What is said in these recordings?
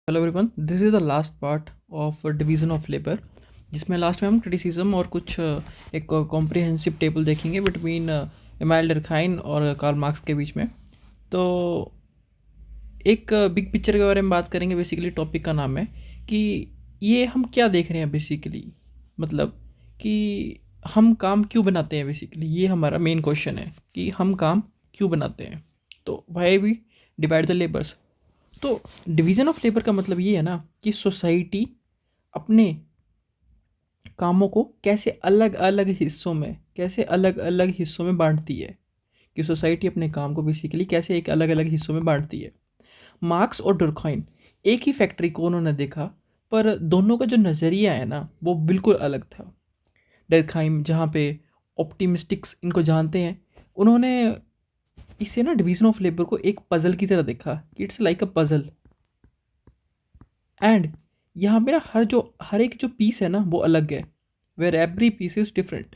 Hello everyone, this is the last part of division of labour, जिसमें last में हम criticism और कुछ एक कॉम्प्रिहेंसिव टेबल देखेंगे बिटवीन इमाइल डर्खाइन और कार्ल मार्क्स के बीच में। तो एक बिग पिक्चर के बारे में बात करेंगे। बेसिकली टॉपिक का नाम है कि ये हम क्या देख रहे हैं बेसिकली, मतलब कि हम काम क्यों बनाते हैं। बेसिकली ये हमारा मेन क्वेश्चन है कि हम काम क्यों बनाते हैं। तो why we divide the labours. तो डिवीज़न ऑफ लेबर का मतलब ये है ना कि सोसाइटी अपने कामों को कैसे अलग अलग हिस्सों में बांटती है, कि सोसाइटी अपने काम को बेसिकली कैसे एक अलग अलग हिस्सों में बांटती है। मार्क्स और डुरखाइन एक ही फैक्ट्री को उन्होंने देखा, पर दोनों का जो नज़रिया है ना वो बिल्कुल अलग था। डुरखाइम जहाँ पे ऑप्टिमिस्टिक्स इनको जानते हैं, उन्होंने इसे ना डिवीज़न ऑफ लेबर को एक पज़ल की तरह देखा कि it's like a puzzle. And यहाँ पे ना हर एक जो पीस है ना वो अलग है, where every piece is different.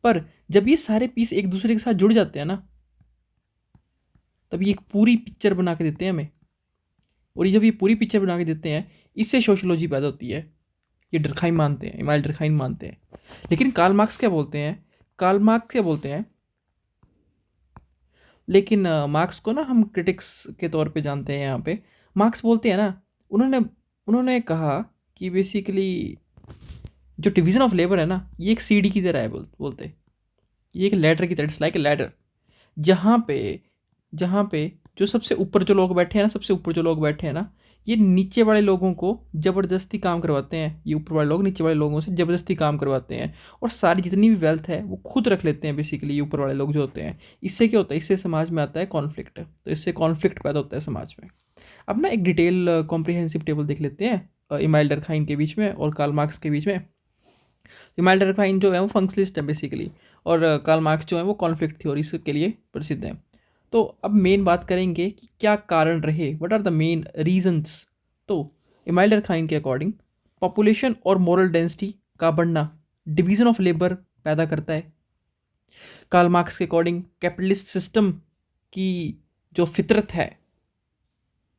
पर जब ये सारे पीस एक दूसरे के साथ जुड़ जाते हैं ना, तब ये एक पूरी पिक्चर बना के देते हैं हमें। और ये जब ये पूरी पिक्चर बना के देते हैं, इससे सोशोलॉजी पैदा होती है। ये डर्खाइम मानते हैं, इमाइल डर्खाइम मानते हैं। लेकिन कार्ल मार्क्स क्या बोलते हैं? कार्ल मार्क्स क्या बोलते हैं? लेकिन मार्क्स को ना हम क्रिटिक्स के तौर पे जानते हैं यहाँ पे। मार्क्स बोलते हैं ना, उन्होंने उन्होंने कहा कि बेसिकली जो डिवीज़न ऑफ लेबर है ना, ये एक सीढ़ी की तरह है। बोलते ये एक लैडर की तरह, इट्स लाइक ए लैडर। जहाँ पे जहाँ पे जो सबसे ऊपर जो लोग बैठे हैं ना, सबसे ऊपर जो लोग बैठे हैं ना, ये नीचे वाले लोगों को ज़बरदस्ती काम करवाते हैं। ये ऊपर वाले लोग नीचे वाले लोगों से ज़बरदस्ती काम करवाते हैं, और सारी जितनी भी वेल्थ है वो खुद रख लेते हैं बेसिकली ये ऊपर वाले लोग जो होते हैं। इससे क्या होता है? इससे समाज में आता है कॉन्फ्लिक्ट। तो इससे कॉन्फ्लिक्ट पैदा होता है समाज में। अब ना एक डिटेल कॉम्प्रिहेंसिव टेबल देख लेते हैं इमाइल डर्खाइन के बीच में और कार्ल मार्क्स के बीच में। इमाइल डर्खाइन जो है वो फंक्शनलिस्ट है बेसिकली, और कार्ल मार्क्स जो है वो कॉन्फ्लिक्ट थ्योरी के लिए प्रसिद्ध हैं। तो अब मेन बात करेंगे कि क्या कारण रहे, what are the main reasons. तो इमाइल डर्खाइन के अकॉर्डिंग पॉपुलेशन और मोरल डेंसिटी का बढ़ना डिवीज़न ऑफ लेबर पैदा करता है। कार्ल मार्क्स के अकॉर्डिंग कैपिटलिस्ट सिस्टम की जो फितरत है,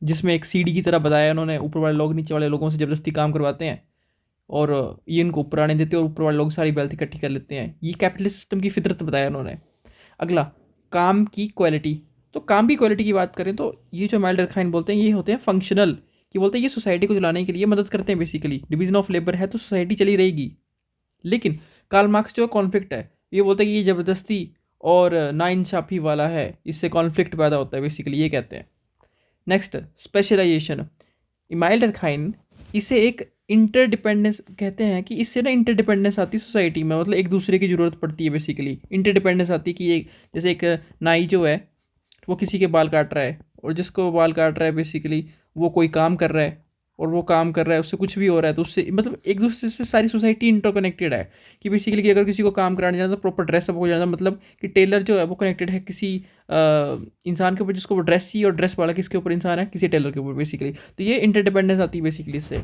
जिसमें एक सीढ़ी की तरह बताया उन्होंने, ऊपर वाले लोग नीचे वाले लोगों से ज़बरदस्ती काम करवाते हैं और ये इनको ऊपर आने देते हैं, और ऊपर वाले लोग सारी वेल्थ इकट्ठी कर लेते हैं। ये कैपिटलिस्ट सिस्टम की फितरत बताया उन्होंने। अगला, काम की क्वालिटी। तो काम की क्वालिटी की बात करें तो ये जो माइल्डर खाइन बोलते हैं ये होते हैं फंक्शनल, कि बोलते हैं ये सोसाइटी को चलाने के लिए मदद करते हैं। बेसिकली डिवीजन ऑफ लेबर है तो सोसाइटी चली रहेगी। लेकिन कार्ल मार्क्स जो कॉन्फ्लिक्ट है, ये बोलते हैं कि ये ज़बरदस्ती और नाइंसाफ़ी वाला है, इससे कॉन्फ्लिक्ट पैदा होता है बेसिकली, ये कहते हैं। Next, specialisation. इमाइल डर्खाइन इसे एक इंटरडिपेंडेंस कहते हैं, कि इससे ना इंटरडिपेंडेंस आती है सोसाइटी में, मतलब एक दूसरे की ज़रूरत पड़ती है बेसिकली। इंटरडिपेंडेंस आती है कि एक जैसे एक नाई जो है वो किसी के बाल काट रहा है, और जिसको वो बाल काट रहा है बेसिकली वो कोई काम कर रहा है, और वो काम कर रहा है उससे कुछ भी हो रहा है, तो उससे मतलब एक दूसरे से सारी सोसाइटी इंटरकनेक्टेड है। कि बेसिकली कि अगर किसी को काम कराने जाना तो प्रॉपर ड्रेसअप हो जाना, मतलब कि टेलर जो है वो कनेक्टेड है किसी इंसान के ऊपर जिसको वो ड्रेस चाहिए, और ड्रेस वाला किसके ऊपर? इंसान है, किसी टेलर के ऊपर बेसिकली। तो ये इंटरडिपेंडेंस आती है बेसिकली इससे।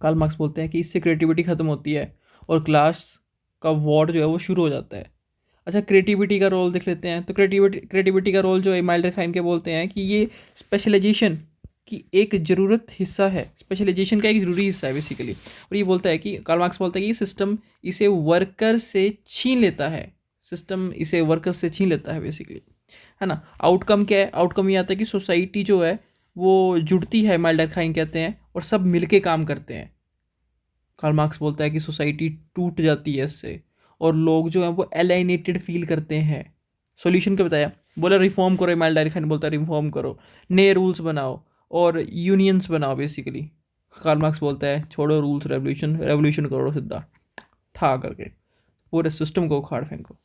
कार्ल मार्क्स बोलते हैं कि इससे क्रिएटिविटी ख़त्म होती है और क्लास का वॉर जो है वो शुरू हो जाता है। अच्छा, क्रिएटिविटी का रोल देख लेते हैं। तो क्रिएटिविटी का रोल जो है माइल्डर खाइन के बोलते हैं कि ये स्पेशलाइजेशन की एक ज़रूरत हिस्सा है, स्पेशलाइजेशन का एक ज़रूरी हिस्सा है बेसिकली। और ये बोलता है कि कार्ल मार्क्स बोलता है कि ये सिस्टम इसे वर्कर से छीन लेता है, सिस्टम इसे वर्कर से छीन लेता है बेसिकली, है ना। आउटकम क्या है? आउटकम ये आता है कि सोसाइटी जो है वो जुड़ती है, माइल्डर खाइन कहते हैं, और सब मिलके काम करते हैं। कार्ल मार्क्स बोलता है कि सोसाइटी टूट जाती है इससे, और लोग जो हैं वो एलाइनेटेड फील करते हैं। सॉल्यूशन क्या बताया? बोला रिफॉर्म करो। इमाइल डायरेक्शन बोलता है रिफॉर्म करो, नए रूल्स बनाओ और यूनियंस बनाओ बेसिकली। कार्ल मार्क्स बोलता है छोड़ो रूल्स, रेवोल्यूशन रेवोल्यूशन करो सीधा ठा करके, पूरे सिस्टम को उखाड़ फेंको।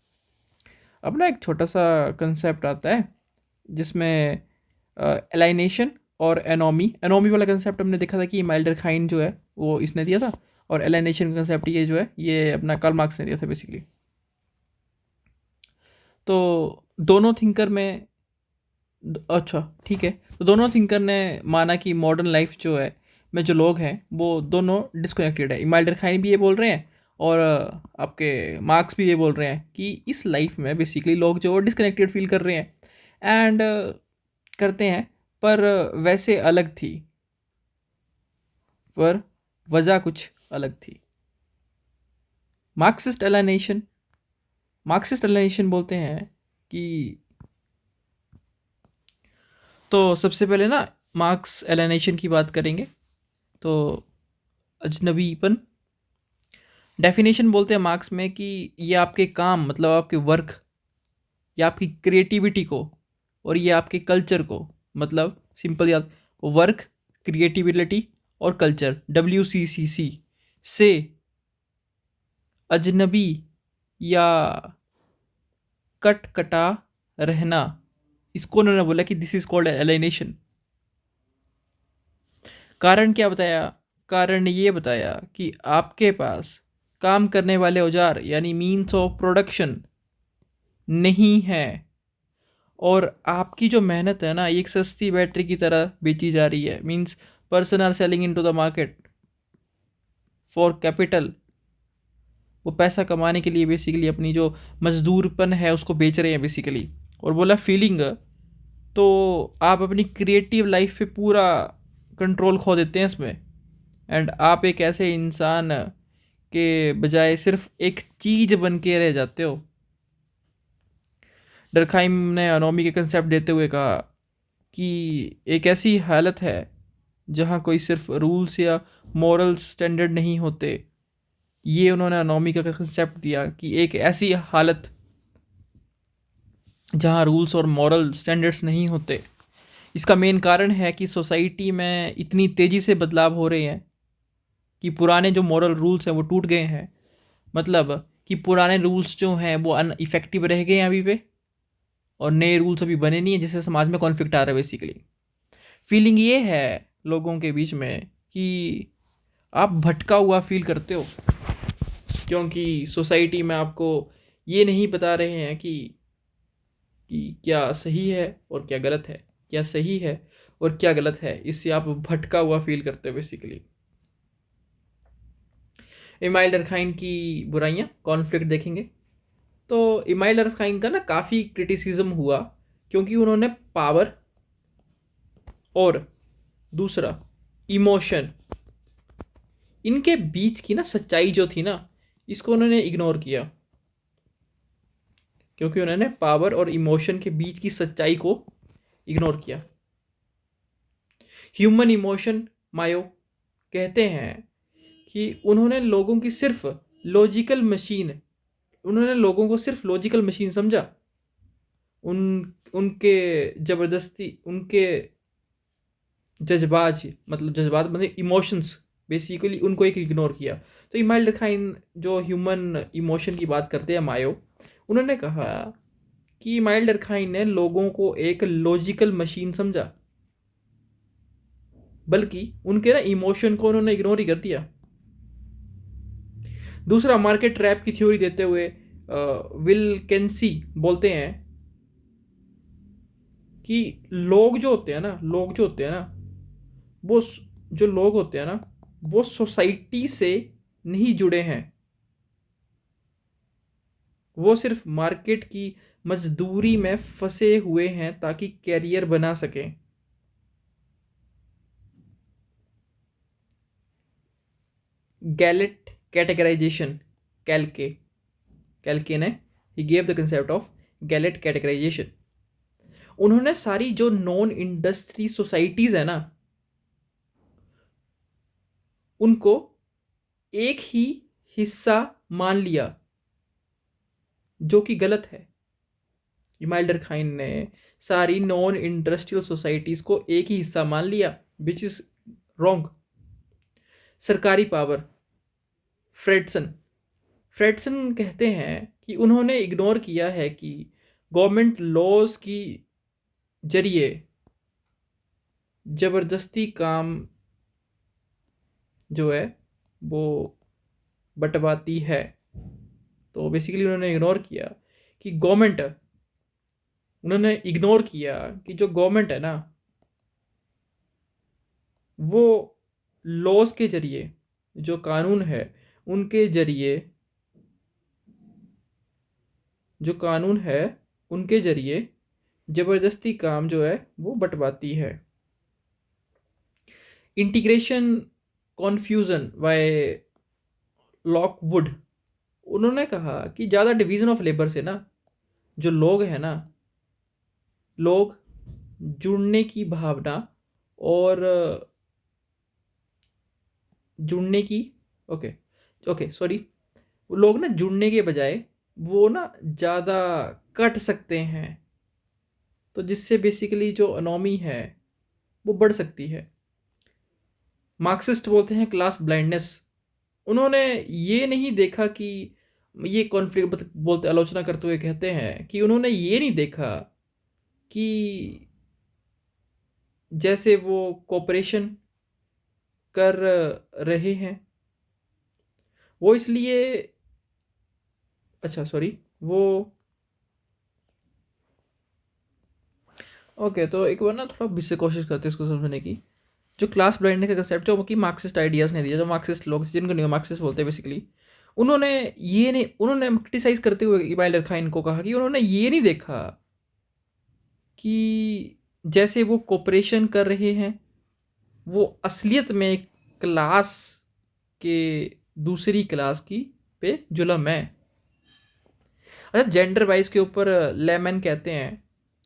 अब ना एक छोटा सा कंसेप्ट आता है जिसमें एलाइनेशन और एनोमी एनोमी वाला कंसेप्ट हमने देखा था कि माइल्डर खाइन जो है वो इसने दिया था, और एलाइनेशन का कंसेप्ट ये जो है ये अपना कार्ल मार्क्स ने दिया था बेसिकली। तो दोनों थिंकर में अच्छा ठीक है, तो दोनों थिंकर ने माना कि मॉडर्न लाइफ जो है में जो लोग हैं वो दोनों डिस्कनेक्टेड है। माइल्डर खाइन भी ये बोल रहे हैं, और आपके मार्क्स भी ये बोल रहे हैं कि इस लाइफ में बेसिकली लोग जो डिस्कनेक्टेड फील कर रहे हैं एंड करते हैं, पर वैसे अलग थी। पर वजह कुछ अलग थी। मार्क्सिस्ट एलाइनेशन, मार्क्सिस्ट एलाइनेशन बोलते हैं कि, तो सबसे पहले ना मार्क्स एलाइनेशन की बात करेंगे। तो अजनबीपन, डेफिनेशन बोलते हैं मार्क्स में कि ये आपके काम मतलब आपके वर्क या आपकी क्रिएटिविटी को और ये आपके कल्चर को, मतलब सिंपल याद, वर्क, क्रिएटिविटी और कल्चर, WCCC से अजनबी या कट कटा रहना, इसको उन्होंने बोला कि दिस इज कॉल्ड एलिनेशन। कारण क्या बताया? कारण ये बताया कि आपके पास काम करने वाले औजार यानी मीन्स ऑफ प्रोडक्शन नहीं है, और आपकी जो मेहनत है ना एक सस्ती बैटरी की तरह बेची जा रही है। Means person are selling in to the market for capital, वो पैसा कमाने के लिए बेसिकली अपनी जो मजदूरपन है उसको बेच रहे हैं बेसिकली। और बोला फीलिंग, तो आप अपनी क्रिएटिव लाइफ पे पूरा कंट्रोल खो देते हैं इसमें, एंड आप एक ऐसे इंसान के बजाय सिर्फ एक चीज़ बन के रह जाते हो। डरखाइम ने अनोमी के कंसेप्ट देते हुए कहा कि एक ऐसी हालत है जहाँ कोई सिर्फ रूल्स या मॉरल स्टैंडर्ड नहीं होते। ये उन्होंने अनोमी का कंसेप्ट दिया कि एक ऐसी हालत जहाँ रूल्स और मॉरल स्टैंडर्ड्स नहीं होते। इसका मेन कारण है कि सोसाइटी में इतनी तेज़ी से बदलाव हो रहे हैं कि पुराने जो मॉरल रूल्स हैं वो टूट गए हैं। मतलब कि पुराने रूल्स जो हैं वो अनइफेक्टिव रह गए हैं अभी पे, और नए रूल्स अभी बने नहीं हैं, जिससे समाज में कॉन्फ्लिक्ट आ रहा है बेसिकली। फीलिंग ये है लोगों के बीच में कि आप भटका हुआ फील करते हो, क्योंकि सोसाइटी में आपको ये नहीं बता रहे हैं कि क्या सही है और क्या गलत है, क्या सही है और क्या गलत है। इससे आप भटका हुआ फील करते हो बेसिकली। इमाइल डरखाइन की बुराइयाँ, कॉन्फ्लिक्ट देखेंगे। तो इमाइल डरखाइन का ना काफ़ी क्रिटिसिज्म हुआ, क्योंकि उन्होंने पावर और दूसरा इमोशन, इनके बीच की ना सच्चाई जो थी ना, इसको उन्होंने इग्नोर किया। क्योंकि उन्होंने पावर और इमोशन के बीच की सच्चाई को इग्नोर किया। ह्यूमन इमोशन, मायो कहते हैं कि उन्होंने लोगों को सिर्फ लॉजिकल मशीन समझा। उन उनके ज़बरदस्ती उनके जज्बात मतलब इमोशंस, बेसिकली उनको एक इग्नोर किया। तो इमाइल डरखाइन जो ह्यूमन इमोशन की बात करते हैं मायो, उन्होंने कहा कि इमाइल डरखाइन ने लोगों को एक लॉजिकल मशीन समझा, बल्कि उनके ना इमोशन को उन्होंने इग्नोर ही कर दिया। दूसरा, मार्केट ट्रैप की थ्योरी देते हुए विल्किंसी बोलते हैं कि लोग जो होते हैं ना वो जो लोग होते हैं ना वो सोसाइटी से नहीं जुड़े हैं, वो सिर्फ मार्केट की मजदूरी में फंसे हुए हैं ताकि कैरियर बना सकें। गैलेट कैटेगराइजेशन, कैल्के कैल्के ने ही गेव द कंसेप्ट ऑफ गैलेट कैटेगराइजेशन। उन्होंने सारी जो नॉन इंडस्ट्री सोसाइटीज है ना उनको एक ही हिस्सा मान लिया, जो कि गलत है। इमाइल डरखाइन ने सारी नॉन इंडस्ट्रियल सोसाइटीज को एक ही हिस्सा मान लिया, विच इज रॉन्ग। सरकारी पावर, फ्रेडसन फ्रेडसन कहते हैं कि उन्होंने इग्नोर किया है कि गवर्नमेंट लॉज की जरिए ज़बरदस्ती काम जो है वो बंटवाती है। तो बेसिकली उन्होंने इग्नोर किया कि जो गवर्नमेंट है ना वो लॉज के जरिए, जो कानून है उनके जरिए ज़बरदस्ती काम जो है वो बंटवाती है। इंटीग्रेशन कॉन्फ्यूजन बाय लॉकवुड, उन्होंने कहा कि ज़्यादा डिवीज़न ऑफ लेबर से ना जो लोग हैं ना, लोग जुड़ने की भावना और जुड़ने की, ओके ओके सॉरी, लोग ना जुड़ने के बजाय वो ना ज़्यादा कट सकते हैं, तो जिससे बेसिकली जो अनोमी है वो बढ़ सकती है। मार्क्सिस्ट बोलते हैं क्लास ब्लाइंडनेस। उन्होंने ये नहीं देखा कि ये कॉन्फ्लिक्ट बोलते, आलोचना करते हुए कहते हैं कि उन्होंने ये नहीं देखा कि जैसे वो कोऑपरेशन कर रहे हैं वो इसलिए, अच्छा सॉरी, वो ओके, तो एक बार ना थोड़ा फिर से कोशिश करते हैं इसको समझने की। जो क्लास ब्लाइंडनेस का कंसेप्ट जो कि मार्क्सिस्ट आइडियाज़ ने दिया, जो मार्क्सिस्ट लोग जिनको नहीं मार्क्सिस्ट बोलते हैं बेसिकली, उन्होंने ये नहीं, उन्होंने क्रिटिसाइज करते हुए इबाइल डरखाइन को कहा कि उन्होंने ये नहीं देखा कि जैसे वो कोऑपरेशन कर रहे हैं वो असलियत में क्लास के दूसरी क्लास की पे जुल्म है। अच्छा, जेंडर वाइज के ऊपर लेमन कहते हैं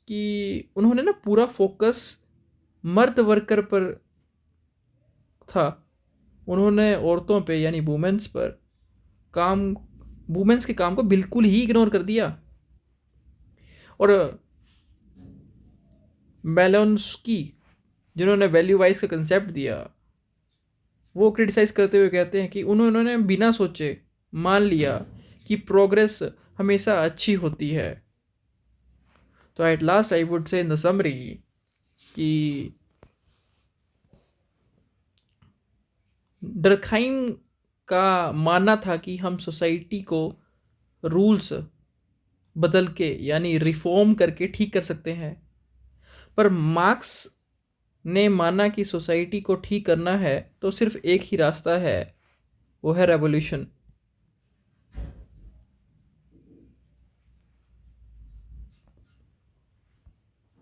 कि उन्होंने ना पूरा फोकस मर्द वर्कर पर था, उन्होंने औरतों पे यानी वुमेन्स पर काम, वुमेन्स के काम को बिल्कुल ही इग्नोर कर दिया। और मेलोन्स्की जिन्होंने वैल्यू वाइज का कंसेप्ट दिया, वो क्रिटिसाइज करते हुए कहते हैं कि उन्होंने बिना सोचे मान लिया कि प्रोग्रेस हमेशा अच्छी होती है। तो at last I would say in the summary कि डरखाइम का मानना था कि हम सोसाइटी को रूल्स बदल के यानी रिफॉर्म करके ठीक कर सकते हैं, पर मार्क्स ने माना कि सोसाइटी को ठीक करना है तो सिर्फ एक ही रास्ता है, वो है रेवोल्यूशन।